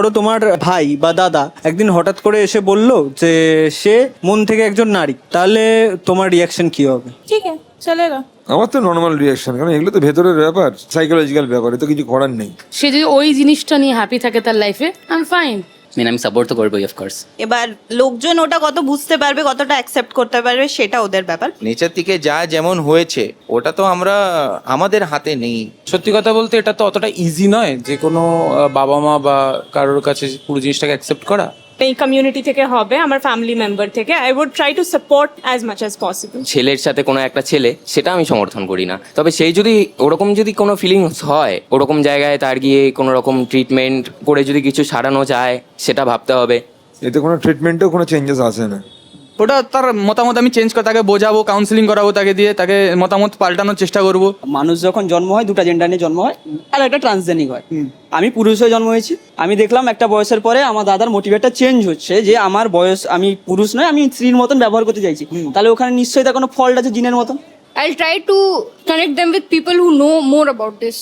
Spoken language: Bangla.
ধরো তোমার ভাই বা দাদা একদিন হঠাৎ করে এসে বললো যে সে মন থেকে একজন নারী, তাহলে তোমার রিয়াকশন কি হবে? ঠিক আছে, চলেগা। আমার তো নর্মাল রিয়াকশন, কারণ এগুলো তো ভেতরের ব্যাপার, সাইকোলজিক্যাল ব্যাপার, এ তো কিছু করার নেই। সে যদি ওই জিনিসটা নিয়ে হ্যাপি থাকে তার লাইফে, আই এম ফাইন। আমি সাপোর্ট তো করবোই অফকোর্স। এবার লোকজন ওটা কত বুঝতে পারবে, কতটা অ্যাকসেপ্ট করতে পারবে, সেটা ওদের ব্যাপার। নেচার থেকে যা যেমন হয়েছে ওটা তো আমরা আমাদের হাতে নেই। সত্যি কথা বলতে এটা তো অতটা ইজি নয় যে কোনো বাবা মা বা কারোর কাছে পুরো জিনিসটাকে অ্যাকসেপ্ট করা। এই কমিউনিটি থেকে হবে, আমার ফ্যামিলি মেম্বার থেকে, I would try to support as much as possible. ছেলের সাথে কোনো একটা ছেলে, সেটা আমি সমর্থন করি না, তবে সেই যদি ওরকম যদি কোনো ফিলিংস হয়, ওরকম জায়গায় তার গিয়ে কোনো রকম ট্রিটমেন্ট করে যদি কিছু সারানো যায়, সেটা ভাবতে হবে। এতে কোনো ট্রিটমেন্টেও কোনো চেঞ্জেস আসে না। ওটা তার মতামত আমি চেঞ্জ করে তাকে বোঝাবো, কাউন্সিলিং করাবো, তাকে দিয়ে তাকে মতামত পাল্টানোর চেষ্টা করবো। মানুষ যখন জন্ম হয় দুটো জেন্ডার নিয়ে জন্ম হয়, আর একটা ট্রান্সজেনিক হয়। আমি পুরুষ হয়ে জন্ম হয়েছি, আমি দেখলাম একটা বয়সের পরে আমার দাদার মোটিভেটটা চেঞ্জ হচ্ছে, যে আমার বয়স, আমি পুরুষ নয়, আমি স্ত্রীর মতন ব্যবহার করতে চাইছি। তাহলে ওখানে নিশ্চয়ই তার কোনো ফল্ট আছে জিনের মতন। I'll try to connect them with people who know more about this.